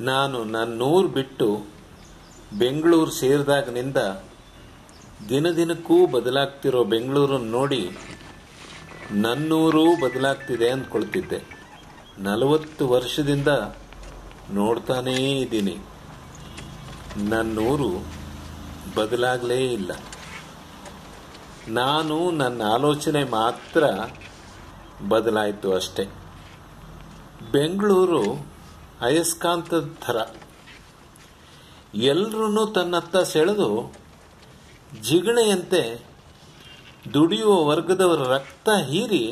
ನಾನು ನನ್ನೂರು ಬಿಟ್ಟು ಬೆಂಗಳೂರು ಸೇರಿದಾಗಿನಿಂದ ದಿನದಿನಕ್ಕೂ ಬದಲಾಗ್ತಿರೋ ಬೆಂಗಳೂರನ್ನು ನೋಡಿ ನನ್ನೂರೂ ಬದಲಾಗ್ತಿದೆ ಅಂದ್ಕೊಳ್ತಿದ್ದೆ. 40 ವರ್ಷದಿಂದ ನೋಡ್ತಾನೇ ಇದ್ದೀನಿ, ನನ್ನೂರು ಬದಲಾಗಲೇ ಇಲ್ಲ. ನಾನು ನನ್ನ ಆಲೋಚನೆ ಮಾತ್ರ ಬದಲಾಯಿತು ಅಷ್ಟೆ. ಬೆಂಗಳೂರು ಅಯಸ್ಕಾಂತದ ಥರ ಎಲ್ಲರೂ ತನ್ನತ್ತ ಸೆಳೆದು ಜಿಗಣೆಯಂತೆ ದುಡಿಯುವ ವರ್ಗದವರ ರಕ್ತ ಹೀರಿ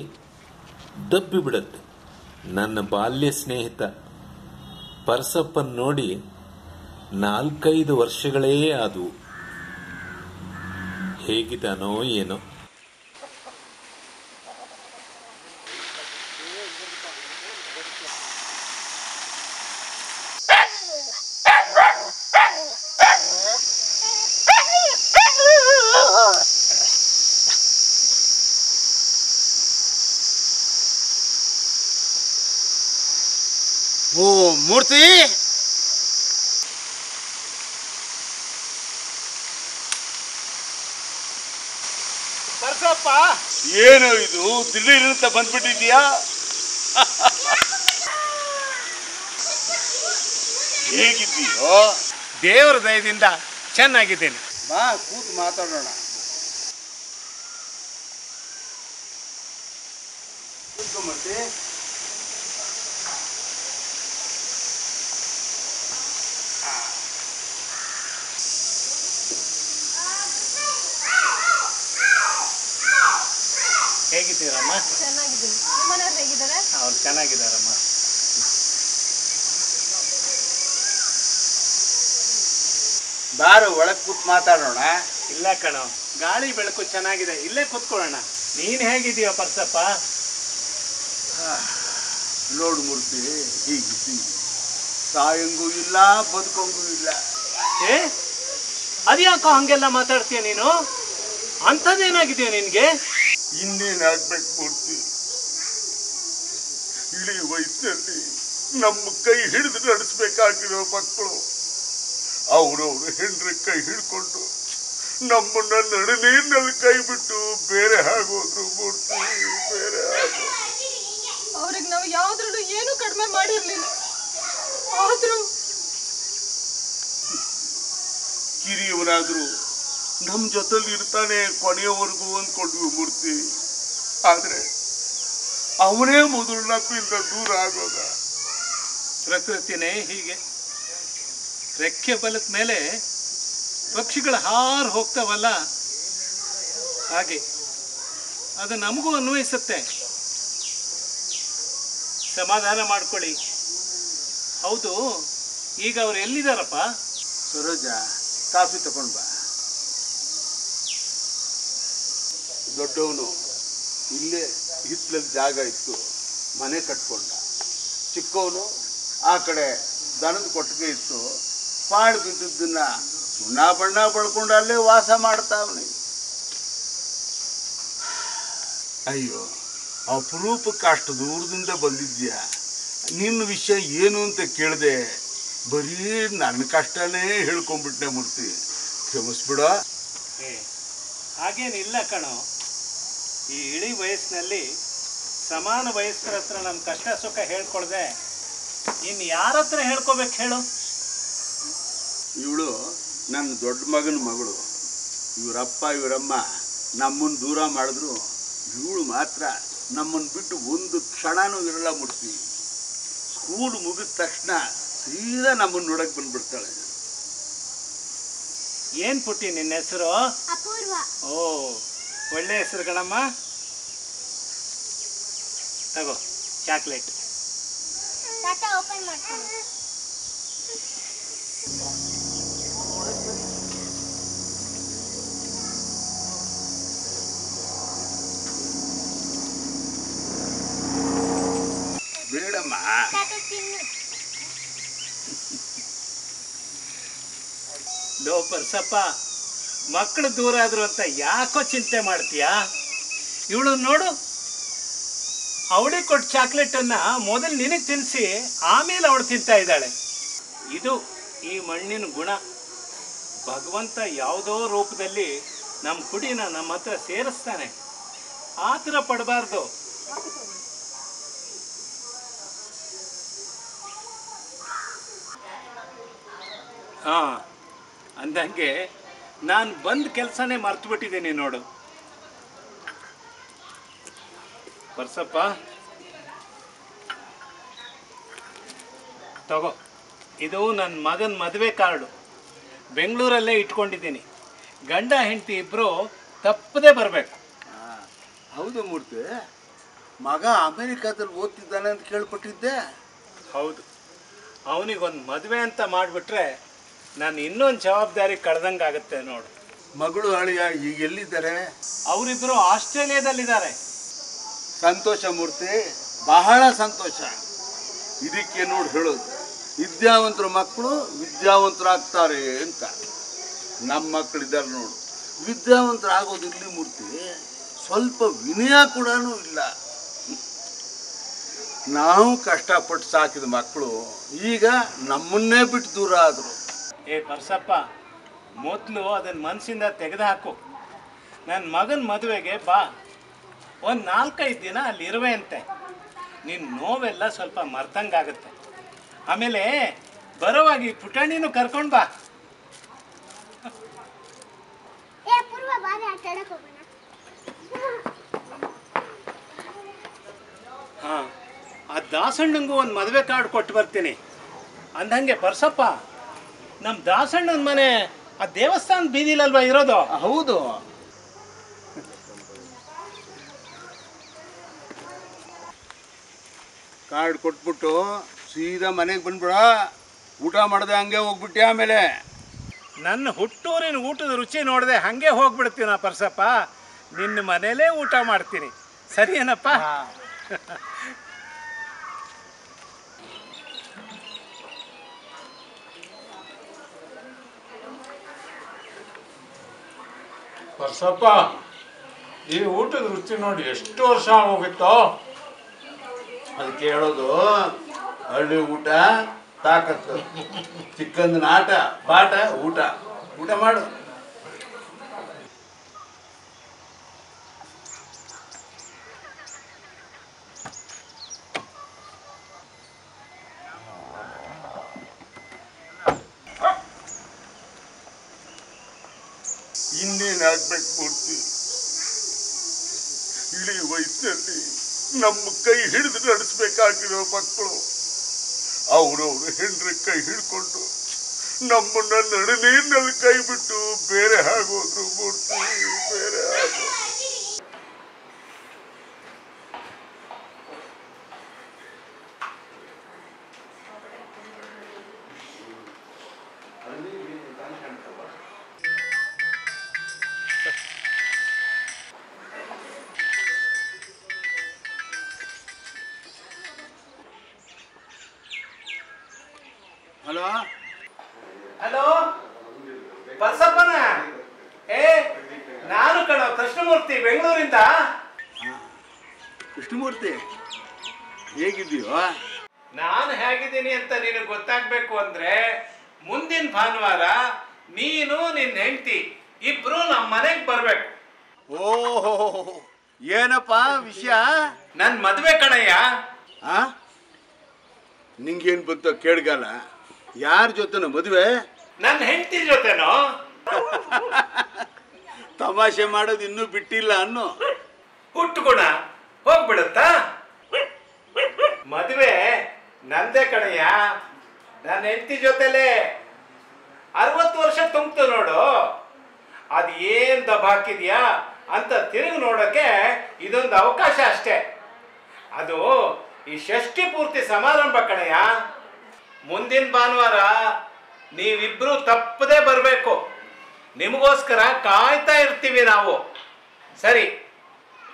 ದಬ್ಬಿಬಿಡುತ್ತೆ. ನನ್ನ ಬಾಲ್ಯ ಸ್ನೇಹಿತ ಪರಸಪ್ಪನ್ ನೋಡಿ 4-5 ವರ್ಷಗಳೇ ಆದವು. ಹೇಗಿದ್ದಾನೋ ಏನೋ. ಓ ಮೂರ್ತಿ, ಪರಸಪ್ಪ, ಏನು ಇದು ದಿಢೀರಂತ ಬಂದ್ಬಿಟ್ಟಿದ್ಯಾ? ಹೇಗಿದ್ದೀಯೋ? ದೇವರ ದಯದಿಂದ ಚೆನ್ನಾಗಿದ್ದೇನೆ. ಬಾ ಕೂತು ಮಾತಾಡೋಣ. ಮತ್ತೆ ಹೇಗಿದ್ದೀರಮ್ಮ? ಚೆನ್ನಾಗಿದ್ದೀನಿ. ನಿಮ್ಮನೆಯವ್ರು ಹೇಗಿದ್ದಾರೆ? ಅವ್ರು ಚೆನ್ನಾಗಿದ್ದಾರಮ್ಮ. ಬಾರು ಒಳಗೆ ಕೂತು ಮಾತಾಡೋಣ. ಇಲ್ಲ ಕಣೋ, ಗಾಳಿ ಬೆಳಕು ಚೆನ್ನಾಗಿದೆ, ಇಲ್ಲೇ ಕೂತ್ಕೊಳ್ಳೋಣ. ನೀನ್ ಹೇಗಿದೀಯ ಪರಸಪ್ಪ? ನೋಡು ಮೂರ್ತಿ, ಹೀಗಿದ್ದೀನಿ. ಸಾಯಂಗೂ ಇಲ್ಲ, ಬದುಕಂಗೂ ಇಲ್ಲ. ಏ, ಅದ್ಯಾಕೋ ಹಂಗೆಲ್ಲ ಮಾತಾಡ್ತೀಯ ನೀನು? ಅಂಥದ್ದೇನಾಗಿದೆಯೋ ನಿನ್ಗೆ? ಇನ್ನೇನಾಗ್ಬೇಕು ಮೂರ್ತಿ? ಇಡೀ ವಯಸ್ಸಿನಲ್ಲಿ ನಮ್ಮ ಕೈ ಹಿಡಿದು ನಡೆಸ್ಬೇಕಾಗಿರೋ ಮಕ್ಕಳು ಅವರವರು ಹೆಂಡ್ರ ಕೈ ಹಿಡ್ಕೊಂಡು ನಮ್ಮನ್ನ ನಡುನೀರಿನಲ್ಲಿ ಕೈ ಬಿಟ್ಟು ಬೇರೆ ಆಗೋದ್ರು ಮೂರ್ತಿ, ಬೇರೆ ಆಗೋದು. ಅವ್ರಿಗೆ ನಾವು ಯಾವ್ದ್ರಲ್ಲೂ ಏನು ಕಡಿಮೆ ಮಾಡಿರ್ಲಿಲ್ಲ. ಆದ್ರೂ ಕಿರಿಯವರಾದ್ರು ನಮ್ಮ ಜೊತೆಲಿ ಇರ್ತಾನೆ ಕೊನೆಯವರೆಗೂ ಅಂದ್ಕೊಂಡ್ವಿ ಮೂರ್ತಿ. ಆದ್ರೆ ಅವನೇ ಮೊದಲು ನಮ್ಮಿಂದ ದೂರ ಆಗೋದ. ಪ್ರಕೃತಿನೇ ಹೀಗೆ. ರೆಕ್ಕೆ ಬಲದ ಮೇಲೆ ಪಕ್ಷಿಗಳು ಹಾರು ಹೋಗ್ತಾವಲ್ಲ, ಹಾಗೆ ಅದು ನಮಗೂ ಅನ್ವಯಿಸುತ್ತೆ. ಸಮಾಧಾನ ಮಾಡ್ಕೊಳ್ಳಿ. ಹೌದು, ಈಗ ಅವ್ರು ಎಲ್ಲಿದ್ದಾರಪ್ಪ? ಸರೋಜ, ಕಾಫಿ ತಗೊಂಡ್ ಬಾ. ದೊಡ್ಡವನು ಇಲ್ಲೇ ಹಿತ್ತಲಲ್ಲಿ ಜಾಗ ಇತ್ತು, ಮನೆ ಕಟ್ಕೊಂಡ. ಚಿಕ್ಕವನು ಆ ಕಡೆ ದನದ ಕೊಟ್ಟಿಗೆ ಇತ್ತು, ಪಾಳು ಬಿದ್ದದ್ದನ್ನ ಸುಣ್ಣ ಬಣ್ಣ ಬಳ್ಕೊಂಡು ಅಲ್ಲೇ ವಾಸ ಮಾಡ್ತಾವನೆ. ಅಯ್ಯೋ, ಅಪರೂಪಕ್ಕೆ ಅಷ್ಟು ದೂರದಿಂದ ಬಂದಿದ್ಯಾ. ನಿನ್ನ ವಿಷಯ ಏನು ಅಂತ ಕೇಳಿದೆ, ಬರೀ ನನ್ನ ಕಷ್ಟನೇ ಹೇಳ್ಕೊಂಡ್ಬಿಟ್ಟೆ ಮೂರ್ತಿ. ಕ್ಷಮಿಸ್ಬಿಡ. ಹಾಗೇನಿಲ್ಲ ಕಣೋ. ಈ ಇಳಿ ವಯಸ್ಸಿನಲ್ಲಿ ಸಮಾನ ವಯಸ್ಕರ ಹತ್ರ ನಮ್ಮ ಕಷ್ಟ ಸುಖ ಹೇಳ್ಕೊಳ್ದೆ ಇನ್ನು ಯಾರ ಹತ್ರ ಹೇಳ್ಕೊಬೇಕು ಹೇಳು? ಇವಳು ನನ್ನ ದೊಡ್ಡ ಮಗನ ಮಗಳು. ಇವರಪ್ಪ ಇವರಮ್ಮ ನಮ್ಮನ್ನು ದೂರ ಮಾಡಿದ್ರು, ಇವಳು ಮಾತ್ರ ನಮ್ಮನ್ನು ಬಿಟ್ಟು ಒಂದು ಕ್ಷಣನೂ ಇರಲ್ಲ ಮೂರ್ತಿ. ಸ್ಕೂಲ್ ಮುಗಿದ ತಕ್ಷಣ ಸೀದಾ ನಮ್ಮನ್ನು ನೋಡಕ್ ಬಂದ್ಬಿಡ್ತಾಳೆ. ಏನ್ ಪುಟ್ಟಿ ನಿನ್ನ ಹೆಸರು? ಅಪೂರ್ವ. ಓ, ಒಳ್ಳೆ ಹೆಸರು ಕಣಮ್ಮ. ತಗೋ ಚಾಕ್ಲೇಟ್. ಓಪನ್ ಮಾಡ್ತೀನಿ. ಬೇಡಮ್ಮ. ಲೋ ಪರ್ಸಪ್ಪ, ಮಕ್ಕಳು ದೂರ ಆದ್ರು ಅಂತ ಯಾಕೋ ಚಿಂತೆ ಮಾಡ್ತೀಯಾ? ಇವಳು ನೋಡು, ಅವಳಿಗೆ ಕೊಟ್ಟು ಚಾಕ್ಲೇಟನ್ನು ಮೊದಲು ನಿನಗೆ ತಿನ್ನಿಸಿ ಆಮೇಲೆ ಅವಳು ತಿಂತಾ ಇದ್ದಾಳೆ. ಇದು ಈ ಮಣ್ಣಿನ ಗುಣ. ಭಗವಂತ ಯಾವುದೋ ರೂಪದಲ್ಲಿ ನಮ್ಮ ಕುಡಿನ ನಮ್ಮ ಹತ್ರ ಸೇರಿಸ್ತಾನೆ. ಆ ಥರ ಪಡಬಾರ್ದು. ಹಾಂ, ಅಂದಂಗೆ ನಾನು ಬಂದ ಕೆಲಸನೇ ಮರ್ತು ಬಿಟ್ಟಿದ್ದೀನಿ ನೋಡು. ಪರ್ಸಪ್ಪ ತಗೋ, ಇದು ನನ್ನ ಮಗನ ಮದುವೆ ಕಾರ್ಡು. ಬೆಂಗಳೂರಲ್ಲೇ ಇಟ್ಕೊಂಡಿದ್ದೀನಿ. ಗಂಡ ಹೆಂಡತಿ ಇಬ್ಬರು ತಪ್ಪದೇ ಬರಬೇಕು. ಹೌದು ಮೂರ್ತಿ, ಮಗ ಅಮೆರಿಕಾದಲ್ಲಿ ಓದ್ತಿದ್ದಾನೆ ಅಂತ ಕೇಳ್ಪಟ್ಟಿದ್ದೆ. ಹೌದು, ಅವನಿಗೊಂದು ಮದುವೆ ಅಂತ ಮಾಡಿಬಿಟ್ರೆ ನಾನು ಇನ್ನೊಂದು ಜವಾಬ್ದಾರಿ ಕಳೆದಂಗೆ ಆಗುತ್ತೆ ನೋಡು. ಮಗಳು ಅಳಿಯ ಈಗ ಎಲ್ಲಿದ್ದಾರೆ? ಅವರಿಬ್ಬರು ಆಸ್ಟ್ರೇಲಿಯಾದಲ್ಲಿದ್ದಾರೆ. ಸಂತೋಷ ಮೂರ್ತಿ, ಬಹಳ ಸಂತೋಷ. ಇದಕ್ಕೆ ನೋಡಿ ಹೇಳೋದು, ವಿದ್ಯಾವಂತರ ಮಕ್ಕಳು ವಿದ್ಯಾವಂತರಾಗ್ತಾರೆ ಅಂತ. ನಮ್ಮ ಮಕ್ಕಳಿದ್ದಾರೆ ನೋಡು, ವಿದ್ಯಾವಂತರಾಗೋದು ಇಲ್ಲಿ ಮೂರ್ತಿ, ಸ್ವಲ್ಪ ವಿನಯ ಕೂಡ ಇಲ್ಲ. ನಾವು ಕಷ್ಟಪಟ್ಟು ಸಾಕಿದ ಮಕ್ಕಳು ಈಗ ನಮ್ಮನ್ನೇ ಬಿಟ್ಟು ದೂರ ಆದರು. ಏ ಪರ್ಸಪ್ಪ, ಮೊದಲು ಅದನ್ನು ಮನಸ್ಸಿಂದ ತೆಗೆದುಹಾಕು. ನನ್ನ ಮಗನ ಮದುವೆಗೆ ಬಾ, ಒಂದು 4-5 ದಿನ ಅಲ್ಲಿ ಇರುವೆ ಅಂತೆ. ನಿನ್ನ ನೋವೆಲ್ಲ ಸ್ವಲ್ಪ ಮರ್ತಂಗಾಗುತ್ತೆ. ಆಮೇಲೆ ಬರೋವಾಗಿ ಪುಟಾಣಿನೂ ಕರ್ಕೊಂಡು ಬಾ. ಹಾಂ, ಆ ದಾಸಣ್ಣಂಗೂ ಒಂದು ಮದುವೆ ಕಾರ್ಡ್ ಕೊಟ್ಟು ಬರ್ತೀನಿ. ಅಂದಂಗೆ ಪರ್ಸಪ್ಪ, ನಮ್ಮ ದಾಸಣ್ಣನ ಮನೆ ಆ ದೇವಸ್ಥಾನ ಬೀದಿಲಲ್ವಾ ಇರೋದು? ಹೌದು. ಕಾರ್ಡ್ ಕೊಟ್ಬಿಟ್ಟು ಸೀದಾ ಮನೆಗೆ ಬಂದ್ಬಿಡ. ಊಟ ಮಾಡದೆ ಹಂಗೆ ಹೋಗ್ಬಿಟ್ಟೆ. ಆಮೇಲೆ ನನ್ನ ಹುಟ್ಟೂರಿನ ಊಟದ ರುಚಿ ನೋಡದೆ ಹಾಗೆ ಹೋಗ್ಬಿಡ್ತೀನ ಪರ್ಸಪ್ಪ. ನಿನ್ನ ಮನೇಲೇ ಊಟ ಮಾಡ್ತೀನಿ, ಸರಿ ಏನಪ್ಪ? ಪರ್ಸಪ್ಪ, ಈ ಊಟದ ರುಚಿ ನೋಡಿ ಎಷ್ಟು ವರ್ಷ ಹೋಗುತ್ತೋ. ಅದಕ್ಕೆ ಹೇಳೋದು, ಹಳ್ಳಿ ಊಟ ತಾಕತ್ತು, ಚಿಕ್ಕಂದಿನ ಆಟ ಬಾಟ ಊಟ. ಊಟ ಮಾಡು. ಇನ್ನೇನಾಗ್ಬೇಕು ಮೂರ್ತಿ, ಇಡೀ ವಯಸ್ಸಿನಲ್ಲಿ ನಮ್ಮ ಕೈ ಹಿಡಿದು ನಡೆಸಬೇಕಾಗಿರೋ ಮಕ್ಕಳು ಅವರವರು ಹೆಂಡ್ರ ಕೈ ಹಿಡ್ಕೊಂಡು ನಮ್ಮನ್ನ ನಡುನೀರಿನಲ್ಲಿ ಕೈ ಬಿಟ್ಟು ಬೇರೆ ಆಗೋದ್ರು ಮೂರ್ತಿ, ಬೇರೆ ಆಗೋದು. ಹಲೋ ಹಲೋ ಪರ್ಸಪ್ಪನ? ನಾನು ಕಣೋ ಕೃಷ್ಣಮೂರ್ತಿ, ಬೆಂಗಳೂರಿಂದ. ಕೃಷ್ಣಮೂರ್ತಿ, ಹೇಗಿದ್ದೀಯೋ? ನಾನು ಹೇಗಿದ್ದೀನಿ ಅಂತ ನಿನಗೆ ಗೊತ್ತಾಗಬೇಕು ಅಂದರೆ ಮುಂದಿನ ಭಾನುವಾರ ನೀನು ನಿನ್ನ ಹೆಂಡತಿ ಇಬ್ರು ನಮ್ಮ ಮನೆಗೆ ಬರಬೇಕು. ಓಹೋ, ಏನಪ್ಪಾ ವಿಷಯ? ನನ್ನ ಮದುವೆ ಕಣಯ್ಯ. ನಿಂಗೇನು ಬಂತ ಕೇಳ್ಗಾಲ? ಯಾರ ಜೊತೆನೋ ಮದುವೆ? ನನ್ನ ಹೆಂಡತಿ ಜೊತೆನೋ? ತಮಾಷೆ ಮಾಡೋದು ಇನ್ನೂ ಬಿಟ್ಟಿಲ್ಲ ಅನ್ನೋ. ಹುಟ್ಟುಗುಣ ಹೋಗ್ಬಿಡುತ್ತಾ? ಮದುವೆ ನಂದೇ ಕಣಯ್ಯ, ನನ್ನ ಹೆಂಡತಿ ಜೊತೆಲೇ. 60 ವರ್ಷ ತುಂಬ್ತು ನೋಡು. ಅದು ಏನು ದಬಾಕಿದ್ಯಾ ಅಂತ ತಿರುಗಿ ನೋಡೋಕ್ಕೆ ಇದೊಂದು ಅವಕಾಶ ಅಷ್ಟೇ. ಅದು ಈ ಷಷ್ಠಿ ಪೂರ್ತಿ ಸಮಾರಂಭ ಕಣಯ್ಯ. ಮುಂದಿನ ಭಾನುವಾರ ನೀವಿಬ್ರು ತಪ್ಪದೇ ಬರಬೇಕು. ನಿಮಗೋಸ್ಕರ ಕಾಯ್ತಾ ಇರ್ತೀವಿ ನಾವು. ಸರಿ,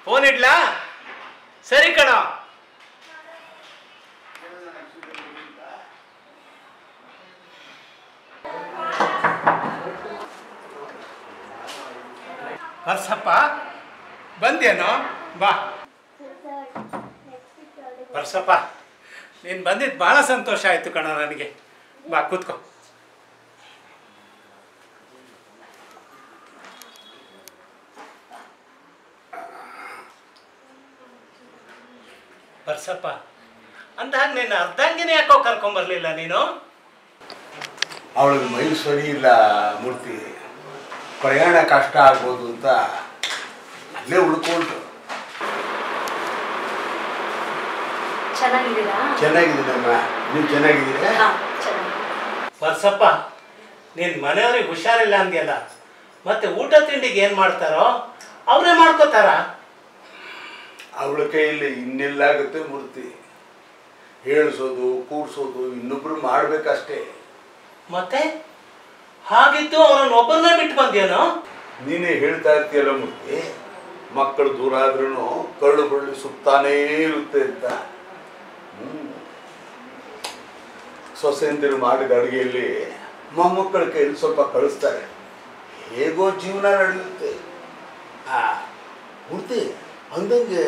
ಫೋನ್ ಇಡ್ಲಾ? ಸರಿ ಕಣ. ಪರ್ಸಪ್ಪ ಬಂದೇನೋ? ಬಾ ಪರ್ಸಪ್ಪ, ನೀನು ಬಂದಿದ್ದು ಭಾಳ ಸಂತೋಷ ಆಯಿತು ಕಣ ನನಗೆ. ಬಾ ಕೂತ್ಕೋ. ಬರ್ಸಪ್ಪ, ಅಂದಾಗ ನೀನು ಅರ್ಧಂಗಿನೇ ಯಾಕೋ ಕರ್ಕೊಂಬರ್ಲಿಲ್ಲ ನೀನು? ಅವಳಿಗೆ ಮೈ ಸರಿ ಇಲ್ಲ ಮೂರ್ತಿ, ಪ್ರಯಾಣ ಕಷ್ಟ ಆಗ್ಬೋದು ಅಂತ ಅಲ್ಲೇ ಉಳ್ಕೊಂಡು. ಚೆನ್ನಾಗಿದ್ದೀನಮ್ಮ, ನೀವು ಚೆನ್ನಾಗಿದ್ದೀರಾ? ಬರ್ಸಪ್ಪ, ನೀನು ಮನೆಯವ್ರಿಗೆ ಹುಷಾರಿಲ್ಲ ಅಂದ್ಯಲ್ಲ, ಮತ್ತೆ ಊಟ ತಿಂಡಿಗೆ ಏನು ಮಾಡ್ತಾರೋ ಅವರೇ ಮಾಡ್ಕೋತಾರ? ಅವಳ ಕೈಯಲ್ಲಿ ಇನ್ನೆಲ್ಲಾಗುತ್ತೆ ಮೂರ್ತಿ, ಹೇಳಿಸೋದು ಕೂಡ್ಸೋದು ಇನ್ನೊಬ್ರು ಮಾಡ್ಬೇಕಷ್ಟೇ. ಮತ್ತೆ ಹಾಗಿದ್ದು ಅವರನ್ನು ಒಬ್ಬರನ್ನೇ ಬಿಟ್ಟು ಬಂದೇನೋ? ನೀನೇ ಹೇಳ್ತಾ ಇರ್ತೀಯಲ್ಲ ಮೂರ್ತಿ, ಮಕ್ಕಳು ದೂರ ಆದ್ರೂ ಕರಳು ಬಳ್ಳಿ ಸುತ್ತಾನೇ ಇರುತ್ತೆ ಅಂತ. ಸೊಸೆಂದಿರು ಮಾಡಿದ ಅಡುಗೆಯಲ್ಲಿ ಮೊಮ್ಮಕ್ಕಳ ಕೈಯಲ್ಲಿ ಸ್ವಲ್ಪ ಕಳಿಸ್ತಾರೆ, ಹೇಗೋ ಜೀವನ ನಡೆಯುತ್ತೆ. ಮೂರ್ತಿ, ಅಂದಂಗೆ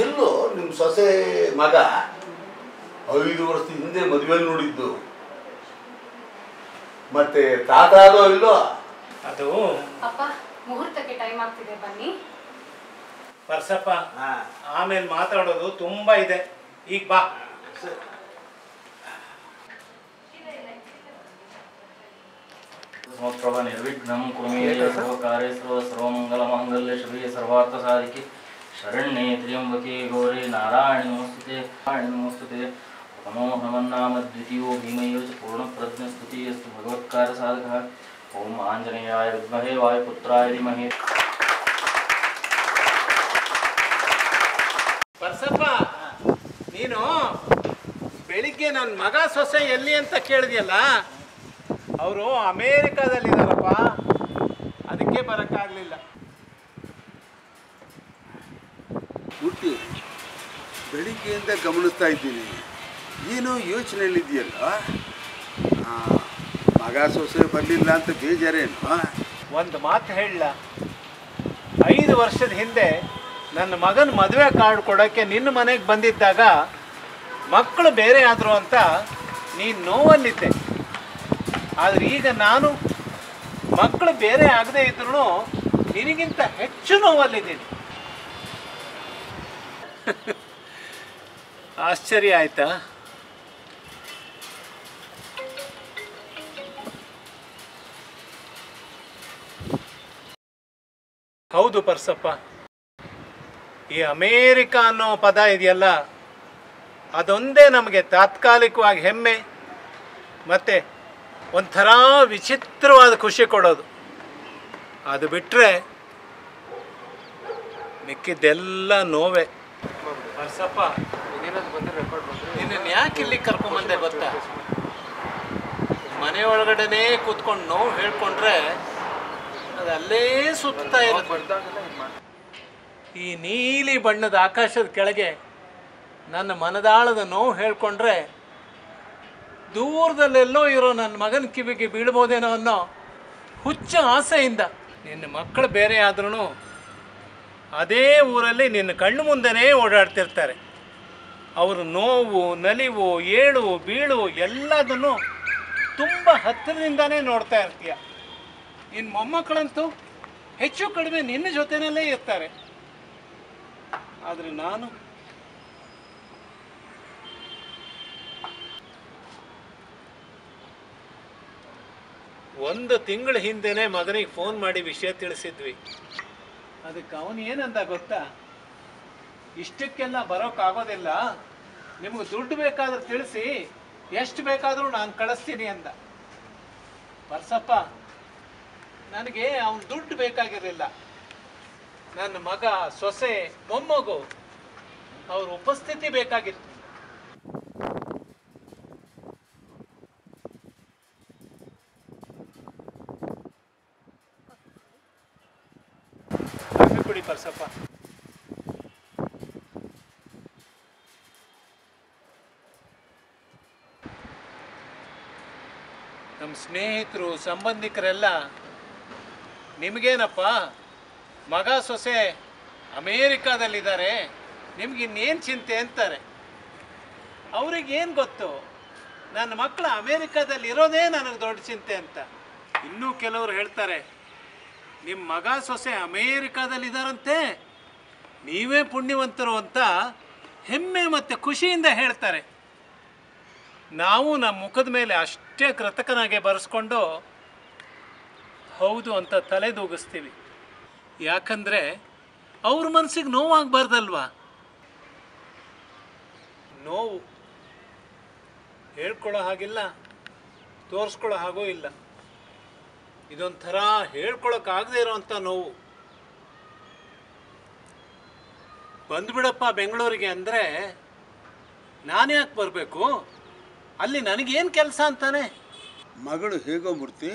ಎಲ್ಲೋ ನಿಮ್ಮ ಸೊಸೆ ಮಗ 5 ವರ್ಷದ ಹಿಂದೆ ಮದುವೆಯಲ್ಲಿ ನೋಡಿದ್ದು, ಮತ್ತೆ ತಾತ ಅದೋ ಇಲ್ಲೋ? ಅದು ಅಪ್ಪ, ಮುಹೂರ್ತಕ್ಕೆ ಟೈಮ್ ಆಗ್ತಿದೆ, ಬನ್ನಿ. ಬರ್ಸಪ್ಪ, ಆಮೇಲೆ ಮಾತಾಡೋದು ತುಂಬಾ ಇದೆ, ಈಗ ಬಾ. ಸಮಪ್ರಭ ನಿರ್ವಿಘ್ನಂ ಕುರುಮೇ ಸರ್ವಕಾರ್ಯೇಷು ಸರ್ವಮಂಗಲಮಾಂಗಲ್ಯ ಶಿವೆ ಸರ್ವಾರ್ಥಸಾಧಿಕೆ ಶರಣ್ಯೇ ತ್ರ್ಯಂಬಕೆ ಗೌರಿ ನಾರಾಯಣಿ ನಮಸ್ತುತೆ ನಮೋ ನಮನ್ನಾಮ ದ್ವಿತೀಯೋ ಭೀಮಯೋ ಚ ಪೂರ್ಣಪ್ರಜ್ಞಸ್ತುತಿ ಅಸ್ತು ಭಗವತ್ಕಾರ್ಯಸಾಧಕಃ. ಓಂ ಆಂಜನೇಯಾಯ ವಿದ್ಮಹೇ ವಾಯುಪುತ್ರಾಯ ಧೀಮಹಿ. ಬರ್ಸಪ್ಪ, ನೀನು ಬೆಳಿಗ್ಗೆ ನನ್ನ ಮಗ ಸೊಸೆ ಎಲ್ಲಿ ಅಂತ ಕೇಳಿದ್ಯಲ್ಲ, ಅವರು ಅಮೇರಿಕಾದಲ್ಲಿದ್ದಾರಪ್ಪ, ಅದಕ್ಕೆ ಬರೋಕ್ಕಾಗಲಿಲ್ಲ. ಮೂರ್ತಿ, ಬೆಳಿಗ್ಗೆಯಿಂದ ಗಮನಿಸ್ತಾ ಇದ್ದೀನಿ, ಏನೋ ಯೋಚನೆಯಲ್ಲಿದೆಯಲ್ಲ. ಮಗ ಸೊಸೆ ಬರಲಿಲ್ಲ ಅಂತ ಬೇಜಾರೇನು? ಒಂದು ಮಾತು ಹೇಳಲ್ಲ, 5 ವರ್ಷದ ಹಿಂದೆ ನನ್ನ ಮಗನ ಮದುವೆ ಕಾರ್ಡ್ ಕೊಡೋಕ್ಕೆ ನಿನ್ನ ಮನೆಗೆ ಬಂದಿದ್ದಾಗ ಮಕ್ಕಳು ಬೇರೆ ಆದರು ಅಂತ ನೀನು ನೋವಲ್ಲಿದ್ದೆ. ಆದರೆ ಈಗ ನಾನು ಮಕ್ಕಳು ಬೇರೆ ಆಗದೆ ಇದ್ರೂ ನಿನಗಿಂತ ಹೆಚ್ಚು ನೋವಲ್ಲಿದ್ದೀನಿ. ಆಶ್ಚರ್ಯ ಆಯ್ತಾ? ಹೌದು ಪರ್ಸಪ್ಪ, ಈ ಅಮೇರಿಕಾ ಅನ್ನೋ ಪದ ಇದೆಯಲ್ಲ, ಅದೊಂದೇ ನಮಗೆ ತಾತ್ಕಾಲಿಕವಾಗಿ ಹೆಮ್ಮೆ ಮತ್ತು ಒಂಥರ ವಿಚಿತ್ರವಾದ ಖುಷಿ ಕೊಡೋದು. ಅದು ಬಿಟ್ಟರೆ ಮಿಕ್ಕಿದ್ದೆಲ್ಲ ನೋವೇ. ಪರ್ಸಪ್ಪ, ನಿನ್ನನ್ನು ಯಾಕೆ ಇಲ್ಲಿ ಕರ್ಕೊಂಬಂದೆ ಗೊತ್ತಾ? ಮನೆ ಒಳಗಡೆನೇ ಕೂತ್ಕೊಂಡು ನೋವು ಹೇಳ್ಕೊಂಡ್ರೆ ಅದು ಅಲ್ಲೇ ಸುತ್ತಾ ಇರುತ್ತೆ. ಈ ನೀಲಿ ಬಣ್ಣದ ಆಕಾಶದ ಕೆಳಗೆ ನನ್ನ ಮನದಾಳದ ನೋವು ಹೇಳ್ಕೊಂಡ್ರೆ ದೂರದಲ್ಲೆಲ್ಲೋ ಇರೋ ನನ್ನ ಮಗನ ಕಿವಿಗೆ ಬೀಳ್ಬೋದೇನೋ ಅನ್ನೋ ಹುಚ್ಚ ಆಸೆಯಿಂದ ನಿನ್ನ ಮಕ್ಕಳು ಬೇರೆ ಆದ್ರೂ ಅದೇ ಊರಲ್ಲಿ ನಿನ್ನ ಕಣ್ಣು ಮುಂದೆನೇ ಓಡಾಡ್ತಿರ್ತಾರೆ. ಅವರು ನೋವು, ನಲಿವು, ಏಳು ಬೀಳು ಎಲ್ಲದನ್ನು ತುಂಬ ಹತ್ತಿರದಿಂದಾನೇ ನೋಡ್ತಾ ಇರ್ತೀಯ. ಇನ್ನು ಮೊಮ್ಮಕ್ಕಳಂತೂ ಹೆಚ್ಚು ಕಡಿಮೆ ನಿನ್ನ ಜೊತೆಯಲ್ಲೇ ಇರ್ತಾರೆ. ಆದರೆ ನಾನು ಒಂದು ತಿಂಗಳ ಹಿಂದೆನೇ ಮಗನಿಗೆ ಫೋನ್ ಮಾಡಿ ವಿಷಯ ತಿಳಿಸಿದ್ವಿ. ಅದಕ್ಕೆ ಅವನು ಏನಂದ ಗೊತ್ತಾ? ಇಷ್ಟಕ್ಕೆಲ್ಲ ಬರೋಕ್ಕಾಗೋದಿಲ್ಲ, ನಿಮಗೆ ದುಡ್ಡು ಬೇಕಾದ್ರೆ ತಿಳಿಸಿ, ಎಷ್ಟು ಬೇಕಾದರೂ ನಾನು ಕಳಿಸ್ತೀನಿ ಅಂದ. ಪರ್ಸಪ್ಪ, ನನಗೆ ಅವನ ದುಡ್ಡು ಬೇಕಾಗಿರಲಿಲ್ಲ. ನನ್ನ ಮಗ, ಸೊಸೆ, ಮೊಮ್ಮಗು ಅವ್ರ ಉಪಸ್ಥಿತಿ ಬೇಕಾಗಿತ್ತು. ಕಾಫಿ ಕುಡಿ ಪರ್ಸಪ್ಪ. ನಮ್ಮ ಸ್ನೇಹಿತರು, ಸಂಬಂಧಿಕರೆಲ್ಲ ನಿಮಗೇನಪ್ಪ ಮಗ ಸೊಸೆ ಅಮೇರಿಕಾದಲ್ಲಿದ್ದಾರೆ, ನಿಮ್ಗಿನ್ನೇನು ಚಿಂತೆ ಅಂತಾರೆ. ಅವ್ರಿಗೇನು ಗೊತ್ತು ನನ್ನ ಮಕ್ಕಳು ಅಮೇರಿಕಾದಲ್ಲಿ ಇರೋದೇ ನನಗೆ ದೊಡ್ಡ ಚಿಂತೆ ಅಂತ. ಇನ್ನೂ ಕೆಲವರು ಹೇಳ್ತಾರೆ, ನಿಮ್ಮ ಮಗ ಸೊಸೆ ಅಮೇರಿಕಾದಲ್ಲಿ ಇದ್ದಾರಂತೆ, ನೀವೇ ಪುಣ್ಯವಂತರು ಅಂತ ಹೆಮ್ಮೆ ಮತ್ತು ಖುಷಿಯಿಂದ ಹೇಳ್ತಾರೆ. ನಾವು ನಮ್ಮ ಮುಖದ ಮೇಲೆ ಅಷ್ಟೇ ಕೃತಕನಾಗೆ ಬರೆಸ್ಕೊಂಡು ಹೌದು ಅಂತ ತಲೆದೂಗಿಸ್ತೀವಿ. ಯಾಕಂದರೆ ಅವ್ರ ಮನಸ್ಸಿಗೆ ನೋವಾಗಬಾರ್ದಲ್ವಾ. ನೋವು ಹೇಳ್ಕೊಳ್ಳೋ ಹಾಗಿಲ್ಲ, ತೋರಿಸ್ಕೊಳ್ಳೋ ಹಾಗೂ ಇಲ್ಲ. ಇದೊಂಥರ ಹೇಳ್ಕೊಳಕ್ಕಾಗದೇ ಇರೋವಂಥ ನೋವು. ಬಂದುಬಿಡಪ್ಪ ಬೆಂಗಳೂರಿಗೆ ಅಂದರೆ ನಾನು ಯಾಕೆ ಬರಬೇಕು, ಅಲ್ಲಿ ನನಗೇನು ಕೆಲಸ ಅಂತಾನೆ. ಮಗಳು ಹೇಗೋ ಮೂರ್ತಿ?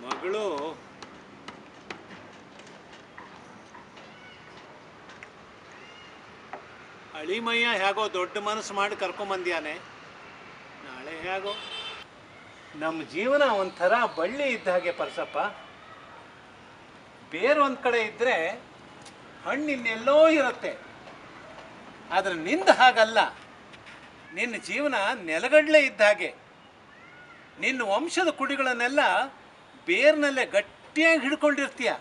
ಮಗಳು ಅಳಿಮಯ್ಯ ಹೇಗೋ ದೊಡ್ಡ ಮನಸ್ಸು ಮಾಡಿ ಕರ್ಕೊಂಬಂದ್ಯಾನೆ. ನಾಳೆ ಹೇಗೋ. ನಮ್ಮ ಜೀವನ ಒಂಥರ ಬಳ್ಳಿ ಇದ್ದ ಹಾಗೆ ಪರ್ಸಪ್ಪ. ಬೇರೊಂದು ಕಡೆ ಇದ್ದರೆ ಹಣ್ಣು ಇನ್ನೆಲ್ಲೋ ಇರುತ್ತೆ, ಆದರೆ ನಿಂದ ಹಾಗಲ್ಲ. ನಿನ್ನ ಜೀವನ ನೆಲಗಡಲೆ ಇದ್ದ ಹಾಗೆ. ನಿನ್ನ ವಂಶದ ಕುಡಿಗಳನ್ನೆಲ್ಲ ಬೇರ್ನಲ್ಲೇ ಗಟ್ಟಿಯಾಗಿ ಹಿಡ್ಕೊಂಡಿರ್ತೀಯ.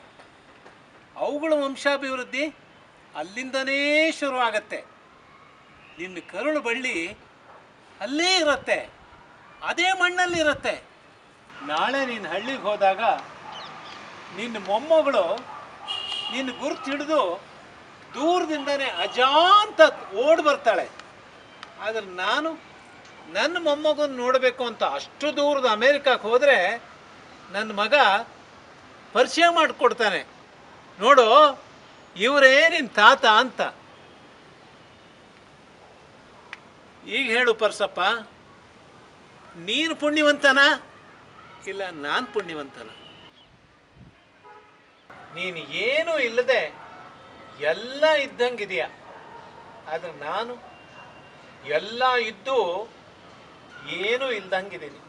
ಅವುಗಳ ವಂಶಾಭಿವೃದ್ಧಿ ಅಲ್ಲಿಂದನೇ ಶುರುವಾಗತ್ತೆ. ನಿನ್ನ ಕರುಳು ಬಳ್ಳಿ ಅಲ್ಲೇ ಇರುತ್ತೆ, ಅದೇ ಮಣ್ಣಲ್ಲಿರುತ್ತೆ. ನಾಳೆ ನೀನು ಹಳ್ಳಿಗೆ ಹೋದಾಗ ನಿನ್ನ ಮೊಮ್ಮಗಳು ನಿನ್ನ ಗುರುತು ಹಿಡಿದು ದೂರದಿಂದನೇ ಅಜಾಂತ ಓಡಿ ಬರ್ತಾಳೆ. ಆದರೆ ನಾನು ನನ್ನ ಮೊಮ್ಮಗನ ನೋಡಬೇಕು ಅಂತ ಅಷ್ಟು ದೂರದ ಅಮೇರಿಕಕ್ಕೆ ಹೋದರೆ ನನ್ನ ಮಗ ಪರಿಚಯ ಮಾಡಿಕೊಡ್ತಾನೆ, ನೋಡು ಇವರೇ ನಿನ್ನ ತಾತ ಅಂತ. ಈಗ ಹೇಳು ಪರ್ಸಪ್ಪ, ನೀನು ಪುಣ್ಯವಂತನ ಇಲ್ಲ ನಾನು ಪುಣ್ಯವಂತನ? ನೀನು ಏನೂ ಇಲ್ಲದೆ ಎಲ್ಲ ಇದ್ದಂಗಿದೆಯಾ, ಆದರೆ ನಾನು ಎಲ್ಲ ಇದ್ದು ಏನೂ ಇಲ್ದಂಗಿದ್ದೀನಿ.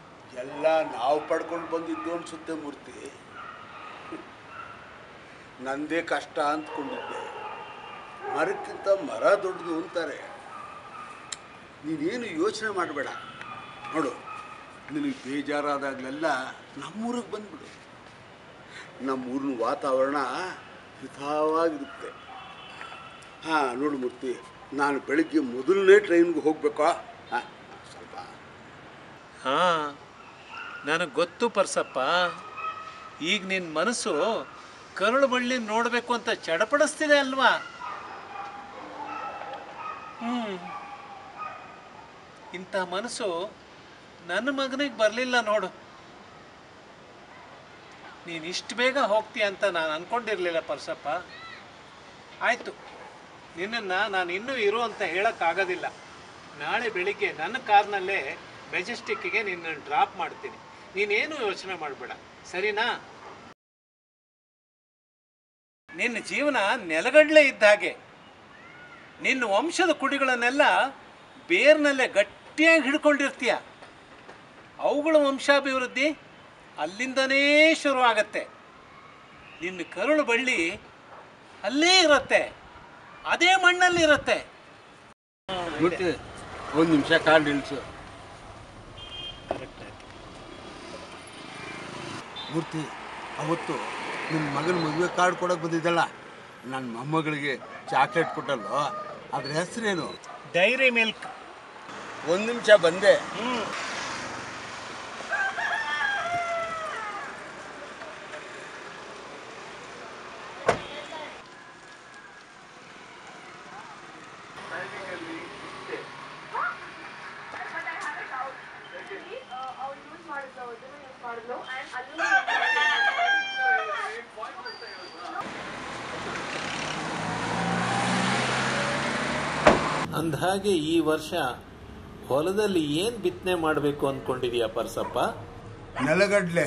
ಎಲ್ಲ ನಾವು ಪಡ್ಕೊಂಡು ಬಂದಿದ್ದು ಅನ್ಸುತ್ತೆ ಮೂರ್ತಿ. ನಂದೇ ಕಷ್ಟ ಅಂದ್ಕೊಂಡಿದ್ದೆ. ಮರಕ್ಕಿಂತ ಮರ ದೊಡ್ಡದು ಅಂತಾರೆ. ನೀನೇನು ಯೋಚನೆ ಮಾಡಬೇಡ. ನೋಡು, ನಿನಗೆ ಬೇಜಾರಾದಾಗಲೆಲ್ಲ ನಮ್ಮೂರಿಗೆ ಬಂದ್ಬಿಡು. ನಮ್ಮೂರಿನ ವಾತಾವರಣ ಹಿತವಾಗಿರುತ್ತೆ. ಹಾಂ ನೋಡು ಮೂರ್ತಿ, ನಾನು ಬೆಳಿಗ್ಗೆ ಮೊದಲನೇ ಟ್ರೈನ್ಗೆ ಹೋಗ್ಬೇಕಾ? ಹಾಂ ಸ್ವಲ್ಪ. ಹಾಂ, ನನಗೆ ಗೊತ್ತು ಪರ್ಸಪ್ಪ. ಈಗ ನಿನ್ನ ಮನಸ್ಸು ಕರುಳು ಬಳ್ಳಿ ನೋಡಬೇಕು ಅಂತ ಚಡಪಡಿಸ್ತಿದೆ ಅಲ್ವಾ? ಇಂಥ ಮನಸ್ಸು ನನ್ನ ಮಗನಿಗೆ ಬರಲಿಲ್ಲ ನೋಡು. ನೀನು ಇಷ್ಟು ಬೇಗ ಹೋಗ್ತೀಯ ಅಂತ ನಾನು ಅಂದ್ಕೊಂಡಿರಲಿಲ್ಲ ಪರ್ಸಪ್ಪ. ಆಯಿತು, ನಿನ್ನನ್ನು ನಾನು ಇನ್ನೂ ಇರು ಅಂತ ಹೇಳೋಕ್ಕಾಗೋದಿಲ್ಲ. ನಾಳೆ ಬೆಳಿಗ್ಗೆ ನನ್ನ ಕಾರ್ನಲ್ಲೇ ಮೆಜೆಸ್ಟಿಕ್ಕಿಗೆ ನಿನ್ನನ್ನು ಡ್ರಾಪ್ ಮಾಡ್ತೀನಿ. ನೀನೇನು ಯೋಚನೆ ಮಾಡಬೇಡ, ಸರಿನಾ? ನಿನ್ನ ಜೀವನ ನೆಲಗಡಲೆ ಇದ್ದ ಹಾಗೆ. ನಿನ್ನ ವಂಶದ ಕುಡಿಗಳನ್ನೆಲ್ಲ ಬೇರ್ನಲ್ಲೇ ಗಟ್ಟಿಯಾಗಿ ಹಿಡ್ಕೊಂಡಿರ್ತೀಯ. ಅವುಗಳ ವಂಶಾಭಿವೃದ್ಧಿ ಅಲ್ಲಿಂದನೇ ಶುರುವಾಗತ್ತೆ. ನಿನ್ನ ಕರುಳು ಬಳ್ಳಿ ಅಲ್ಲೇ ಇರುತ್ತೆ, ಅದೇ ಮಣ್ಣಲ್ಲಿರುತ್ತೆ. ಮೂರ್ತಿ, ಒಂದು ನಿಮಿಷ ಕಾರ್ಡ್ ಇಳಿಸು. ಮೂರ್ತಿ, ಅವತ್ತು ನಿಮ್ಮ ಮಗನ ಮದುವೆ ಕಾರ್ಡ್ ಕೊಡೋಕೆ ಬಂದಿದ್ದಲ್ಲ, ನನ್ನ ಮೊಮ್ಮಗಳಿಗೆ ಚಾಕ್ಲೇಟ್ ಕೊಟ್ಟಲ್ಲೋ, ಅದ್ರ ಹೆಸರೇನು? Dairy milk. ಒಂದು ನಿಮಿಷ ಬಂದೆ. ಅಂದಹಾಗೆ ಈ ವರ್ಷ ಹೊಲದಲ್ಲಿ ಏನು ಬಿತ್ತನೆ ಮಾಡಬೇಕು ಅಂದ್ಕೊಂಡಿದೀಯ ಪರ್ಸಪ್ಪ? ನೆಲಗಡ್ಲೆ.